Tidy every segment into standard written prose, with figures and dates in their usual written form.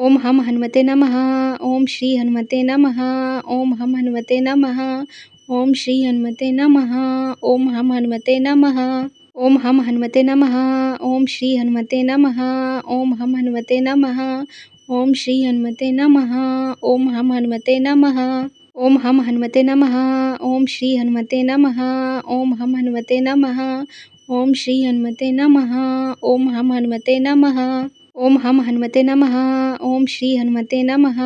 ओम हम हनुमते नमः। ओम श्री हनुमते नमः। ओम हम हनुमते नमः। ओम श्री हनुमते नमः। ओम हम हनुमते नमः। ओम हम हनुमते नमः। ओम श्री हनुमते नमः। ओम हम हनुमते नमः। ओम श्री हनुमते नमः। ओम हम हनुमते नमः। ओम हम हनुमते नमः। ओम श्री हनुमते नमः। ओम हम हनुमते नमः। ओम श्री हनुमते नमः। ओम हम हनुमते नमः। ओम हम हनुमते नमः। ओम श्री हनुमते नमः।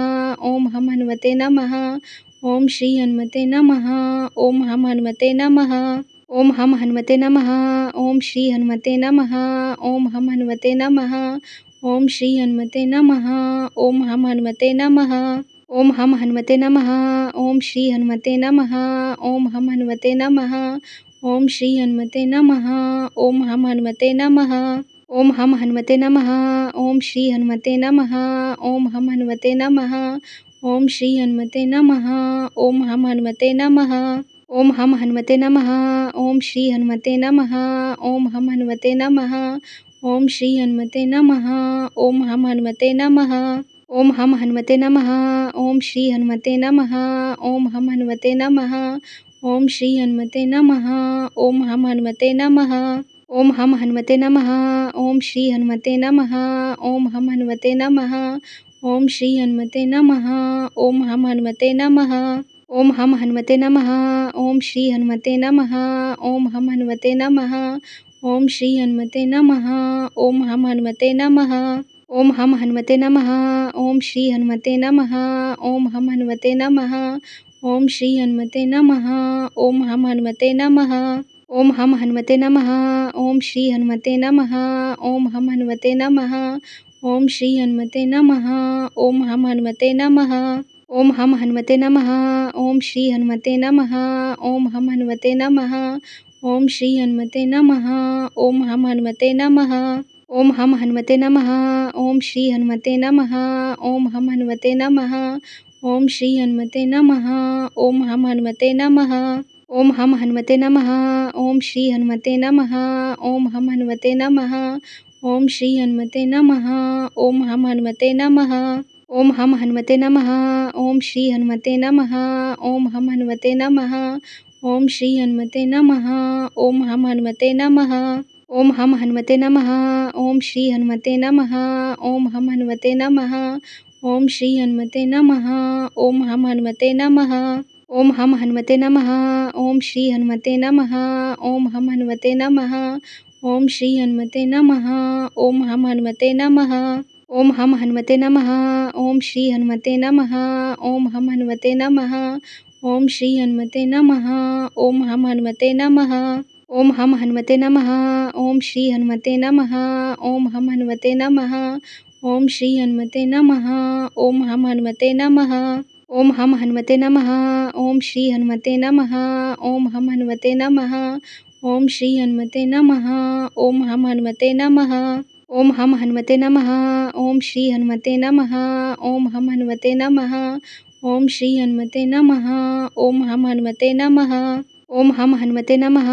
ओम हम हनुमते नमः। ओम श्री हनुमते नमः। ओम हम हनुमते नमः। ओम हम हनुमते नमः। ओम श्री हनुमते नमः। ओम हम हनुमते नमः। ओम श्री हनुमते नमः। ओम हम हनुमते नमः। ओम हम हनुमते नमः। ओम श्री हनुमते नमः। ओम हम हनुमते नमः। ओम श्री हनुमते नमः। ओम हम हनुमते नमः। ओम हम हनुमते नमः। ओम श्री हनुमते नमः। ओम हम हनुमते नमः। ओम श्री हनुमते नमः। ओम हम हनुमते नमः। ओम हम हनुमते नमः। ओम श्री हनुमते नमः। ओम हम हनुमते नमः। ओम श्री हनुमते नमः। ओम हम हनुमते नमः। ओम हम हनुमते नमः। ओम श्री हनुमते नमः। ओम हम हनुमते नमः। ओम श्री हनुमते नमः। ओम हम हनुमते नमः। ओम हम हनुमते नमः। ओम श्री हनुमते नमः। ओम हम हनुमते नमः। ओम श्री हनुमते नमः। ओम हम हनुमते नमः। ओम हम हनुमते नमः। ओम श्री हनुमते नमः। ओम हम हनुमते नमः। ओम श्री हनुमते नमः। ओम हम हनुमते नमः। ओम हम हनुमते नमः। ओम श्री हनुमते नमः। ओम हम हनुमते नमः। ओम श्री हनुमते नमः। ओम हम हनुमते नमः। ओम हम हनुमते नमः। ओम श्री हनुमते नमः। ओम हम हनुमते नमः। ओम श्री हनुमते नमः। ओम हम हनुमते नमः। ओम हम हनुमते नमः। ओम श्री हनुमते नमः। ओम हम हनुमते नमः। ओम श्री हनुमते नमः। ओम हम हनुमते नमः। ओम हम हनुमते नमः। ओम श्री हनुमते नमः। ओम हम हनुमते नमः। ओम श्री हनुमते नमः। ओम हम हनुमते नमः। ओम हम हनुमते नमः। ओम श्री हनुमते नमः। ओम हम हनुमते नमः। ओम श्री हनुमते नमः। ओम हम हनुमते नमः। ओम हम हनुमते नमः। ओम श्री हनुमते नमः। ओम हम हनुमते नमः। ओम श्री हनुमते नमः। ओम हम हनुमते नमः। ओम हम हनुमते नमः। ओम श्री हनुमते नमः। ओम हम हनुमते नमः। ओम श्री हनुमते नमः। ओम हम हनुमते नमः। ओम हम हनुमते नमः। ओम श्री हनुमते नमः। ओम हम हनुमते नमः। ओम श्री हनुमते नमः। ओम हम हनुमते नमः। ओम हम हनुमते नमः। ओम श्री हनुमते नमः। ओम हम हनुमते नमः। ओम श्री हनुमते नमः। ओम हम हनुमते नमः। ओम हम हनुमते नमः। ओम श्री हनुमते नमः। ओम हम हनुमते नमः। ओम श्री हनुमते नमः। ओम हम हनुमते नमः। ओम हम हनुमते नमः। ओम श्री हनुमते नमः। ओम हम हनुमते नमः। ओम श्री हनुमते नमः। ओम हम हनुमते नमः। ओम हम हनुमते नमः। ओम श्री हनुमते नमः। ओम हम हनुमते नमः। ओम श्री हनुमते नमः। ओम हम हनुमते नमः। ओम हम हनुमते नमः। ओम श्री हनुमते नमः। ओम हम हनुमते नमः। ओम श्री हनुमते नमः। ओम हम हनुमते नमः। ओम हम हनुमते नमः।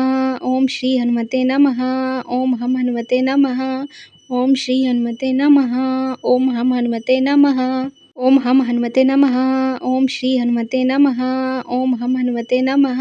ओम श्री हनुमते नमः। ओम हम हनुमते नमः। ओम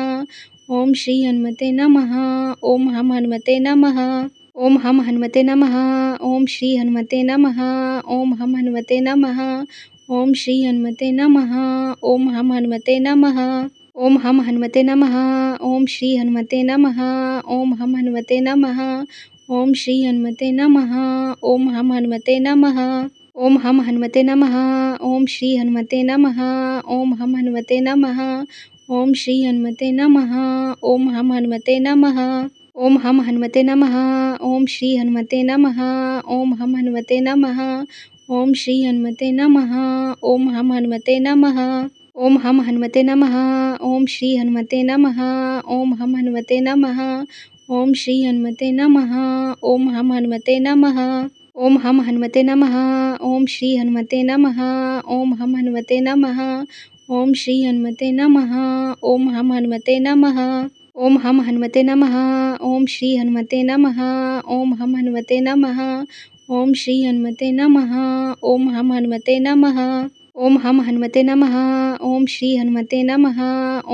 श्री हनुमते नमः। ओम हम हनुमते नमः। ओम हम हनुमते नमः। ओम श्री हनुमते नमः। ओम हम हनुमते नमः। ओम श्री हनुमते नमः। ओम हम हनुमते नमः। ओम हम हनुमते नमः। ओम श्री हनुमते नमः। ओम हम हनुमते नमः। ओम श्री हनुमते नमः। ओम हम हनुमते नमः। ओम हम हनुमते नमः। ओम श्री हनुमते नमः। ओम हम हनुमते नमः। ओम श्री हनुमते नमः। ओम हम हनुमते नमः। ओम हम हनुमते नमः। ओम श्री हनुमते नमः। ओम हम हनुमते नमः। ओम श्री हनुमते नमः। ओम हम हनुमते नमः। ओम हम हनुमते नमः। ओम श्री हनुमते नमः। ओम हम हनुमते नमः। ओम श्री हनुमते नमः। ओम हम हनुमते नमः। ओम हम हनुमते नमः। ओम श्री हनुमते नमः। ओम हम हनुमते नमः। ओम श्री हनुमते नमः। ओम हम हनुमते नमः। ओम हम हनुमते नमः। ओम श्री हनुमते नमः। ओम हम हनुमते नमः। ओम श्री हनुमते नमः। ओम हम हनुमते नमः। ओम हम हनुमते नमः। ओम श्री हनुमते नमः।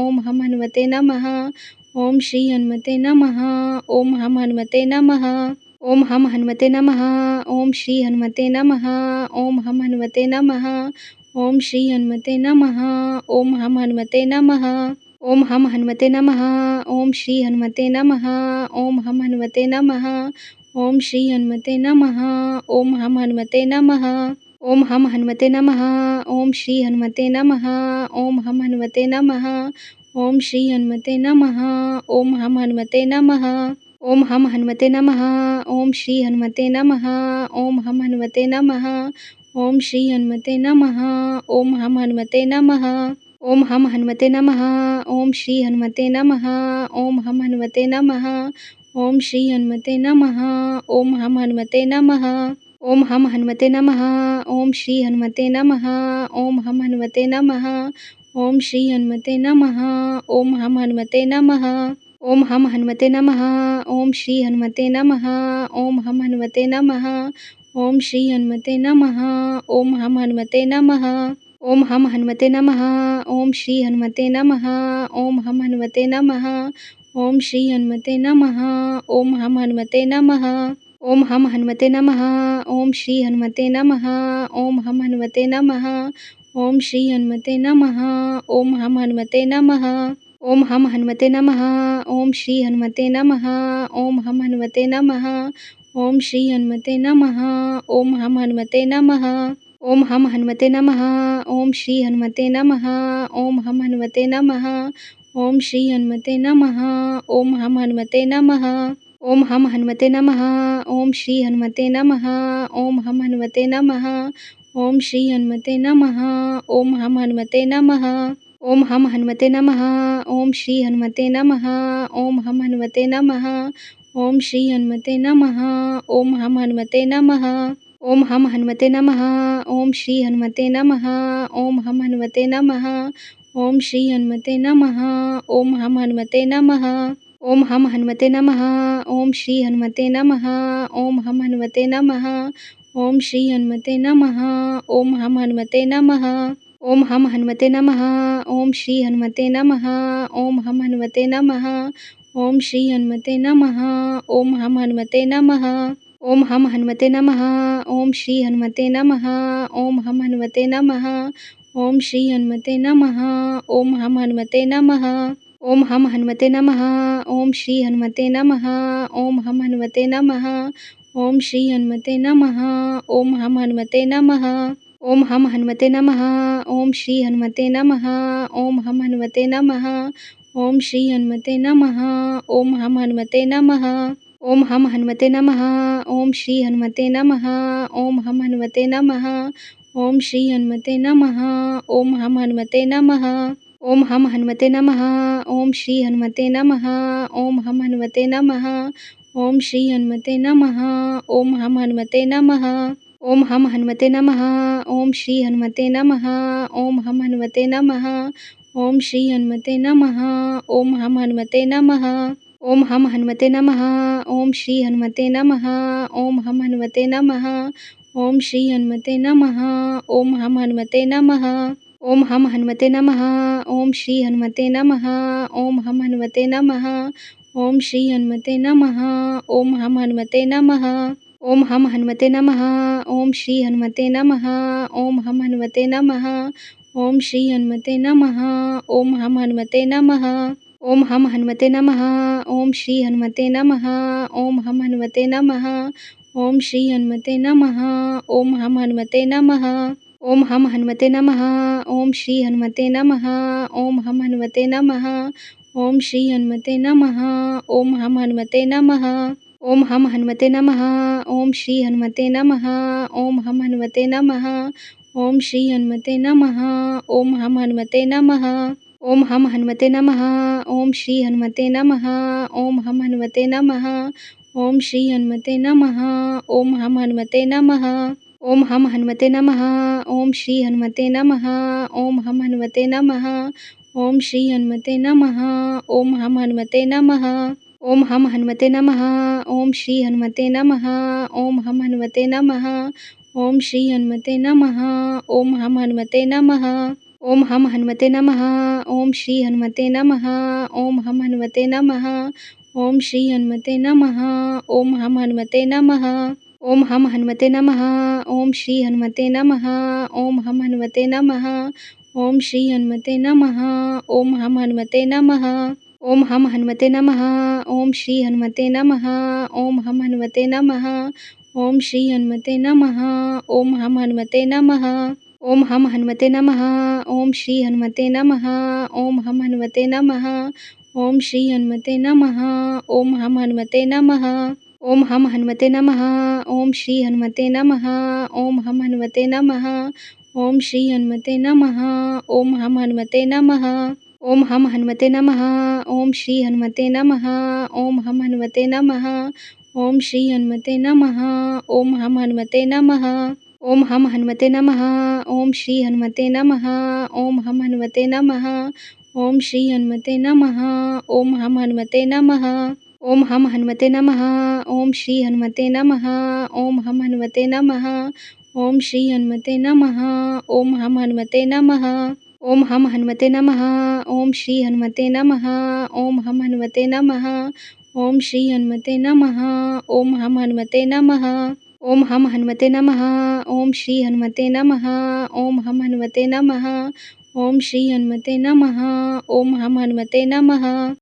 ओम हम हनुमते नमः। ओम श्री हनुमते नमः। ओम हम हनुमते नमः। ओम हम हनुमते नमः। ओम श्री हनुमते नमः। ओम हम हनुमते नमः। ओम श्री हनुमते नमः। ओम हम हनुमते नमः। ओम हम हनुमते नमः। ओम श्री हनुमते नमः। ओम हम हनुमते नमः। ओम श्री हनुमते नमः। ओम हम हनुमते नमः। ओम हम हनुमते नमः। ओम श्री हनुमते नमः। ओम हम हनुमते नमः। ओम श्री हनुमते नमः। ओम हम हनुमते नमः। ओम हम हनुमते नमः। ओम श्री हनुमते नमः। ओम हम हनुमते नमः। ओम श्री हनुमते नमः। ओम हम हनुमते नमः। ओम हम हनुमते नमः। ओम श्री हनुमते नमः। ओम हम हनुमते नमः। ओम श्री हनुमते नमः। ओम हम हनुमते नमः। ओम हम हनुमते नमः। ओम श्री हनुमते नमः। ओम हम हनुमते नमः। ओम श्री हनुमते नमः। ओम हम हनुमते नमः। ओम हम हनुमते नमः। ओम श्री हनुमते नमः। ओम हम हनुमते नमः। ओम श्री हनुमते नमः। ओम हम हनुमते नमः। ओम हम हनुमते नमः। ओम श्री हनुमते नमः। ओम हम हनुमते नमः। ओम श्री हनुमते नमः। ओम हम हनुमते नमः। ओम हम हनुमते नमः। ओम श्री हनुमते नमः। ओम हम हनुमते नमः। ओम श्री हनुमते नमः। ओम हम हनुमते नमः। ओम हम हनुमते नमः। ओम श्री हनुमते नमः। ओम हम हनुमते नमः। ओम श्री हनुमते नमः। ओम हम हनुमते नमः। ओम हम हनुमते नमः। ओम श्री हनुमते नमः। ओम हम हनुमते नमः। ओम श्री हनुमते नमः। ओम हम हनुमते नमः। ओम हम हनुमते नमः। ओम श्री हनुमते नमः। ओम हम हनुमते नमः। ओम श्री हनुमते नमः। ओम हम हनुमते नमः। ओम हम हनुमते नमः। ओम श्री हनुमते नमः। ओम हम हनुमते नमः। ओम श्री हनुमते नमः। ओम हम हनुमते नमः। ओम हम हनुमते नमः। ओम श्री हनुमते नमः। ओम हम हनुमते नमः। ओम श्री हनुमते नमः। ओम हम हनुमते नमः। ओम हम हनुमते नमः। ओम श्री हनुमते नमः। ओम हम हनुमते नमः। ओम श्री हनुमते नमः। ओम हम हनुमते नमः। ओम हम हनुमते नमः। ओम श्री हनुमते नमः। ओम हम हनुमते नमः। ओम श्री हनुमते नमः। ओम हम हनुमते नमः। ओम हम हनुमते नमः। ओम श्री हनुमते नमः। ओम हम हनुमते नमः। ओम श्री हनुमते नमः। ओम हम हनुमते नमः। ओम हम हनुमते नमः। ओम श्री हनुमते नमः। ओम हम हनुमते नमः। ओम श्री हनुमते नमः। ओम हम हनुमते नमः। ओम हम हनुमते नमः। ओम श्री हनुमते नमः। ओम हम हनुमते नमः। ओम श्री हनुमते नमः। ओम हम हनुमते नमः। ओम हम हनुमते नमः। ओम श्री हनुमते नमः। ओम हम हनुमते नमः। ओम श्री हनुमते नमः। ओम हम हनुमते नमः। ओम हम हनुमते नमः। ओम श्री हनुमते नमः। ओम हम हनुमते नमः। ओम श्री हनुमते नमः। ओम हम हनुमते नमः। ओम हम हनुमते नमः। ओम श्री हनुमते नमः। ओम हम हनुमते नमः। ओम श्री हनुमते नमः। ओम हम हनुमते नमः। ओम हम हनुमते नमः। ओम श्री हनुमते नमः। ओम हम हनुमते नमः। ओम श्री हनुमते नमः। ओम हम हनुमते नमः। ओम हम हनुमते नमः। ओम श्री हनुमते नमः। ओम हम हनुमते नमः। ओम श्री हनुमते नमः। ओम हम हनुमते नमः। ओम हम हनुमते नमः। ओम श्री हनुमते नमः। ओम हम हनुमते नमः। ओम श्री हनुमते नमः। ओम हम हनुमते नमः। ओम हम हनुमते नमः। ओम श्री हनुमते नमः। ओम हम हनुमते नमः। ओम श्री हनुमते नमः। ओम हम हनुमते नमः। ओम हम हनुमते नमः। ओम श्री हनुमते नमः। ओम हम हनुमते नमः। ओम श्री हनुमते नमः। ओम हम हनुमते नमः। ओम हम हनुमते नमः। ओम श्री हनुमते नमः। ओम हम हनुमते नमः। ओम श्री हनुमते नमः। ओम हम हनुमते नमः। ओम हम हनुमते नमः। ओम श्री हनुमते नमः। ओम हम हनुमते नमः। ओम श्री हनुमते नमः। ओम हम हनुमते नमः। ओम हम हनुमते नमः। ओम श्री हनुमते नमः। ओम हम हनुमते नमः। ओम श्री हनुमते नमः। ओम हम हनुमते नमः। ओम हम हनुमते नमः। ओम श्री हनुमते नमः। ओम हम हनुमते नमः। ओम श्री हनुमते नमः। ओम हम हनुमते नमः। ओम हम हनुमते नमः। ओम श्री हनुमते नमः। ओम हम हनुमते नमः। ओम श्री हनुमते नमः। ओम हम हनुमते नमः। ओम हम हनुमते नमः। ओम श्री हनुमते नमः। ओम हम हनुमते नमः। ओम श्री हनुमते नमः। ओम हम हनुमते नमः। ओम हम हनुमते नमः। ओम श्री हनुमते नमः। ओम हम हनुमते नमः। ओम श्री हनुमते नमः। ओम हम हनुमते नमः। ओम हम हनुमते नमः। ओम श्री हनुमते नमः। ओम हम हनुमते नमः। ओम श्री हनुमते नमः। ओम हम हनुमते नमः। ओम हम हनुमते नमः। ओम श्री हनुमते नमः। ओम हम हनुमते नमः। ओम श्री हनुमते नमः। ओम हम हनुमते नमः। ओम हम हनुमते नमः। ओम श्री हनुमते नमः। ओम हम हनुमते नमः। ओम श्री हनुमते नमः। ओम हम हनुमते नमः। ओम हम हनुमते नमः। ओम श्री हनुमते नमः। ओम हम हनुमते नमः। ओम श्री हनुमते नमः। ओम हम हनुमते नमः। ओम हम हनुमते नमः। ओम श्री हनुमते नमः। ओम हम हनुमते नमः। ओम श्री हनुमते नमः। ओम हम हनुमते नमः। ओम हम हनुमते नमः। ओम श्री हनुमते नमः। ओम हम हनुमते नमः। ओम श्री हनुमते नमः। ओम हम हनुमते नमः। ओम हम हनुमते नमः। ओम श्री हनुमते नमः। ओम हम हनुमते नमः। ओम श्री हनुमते नमः। ओम हम हनुमते नमः।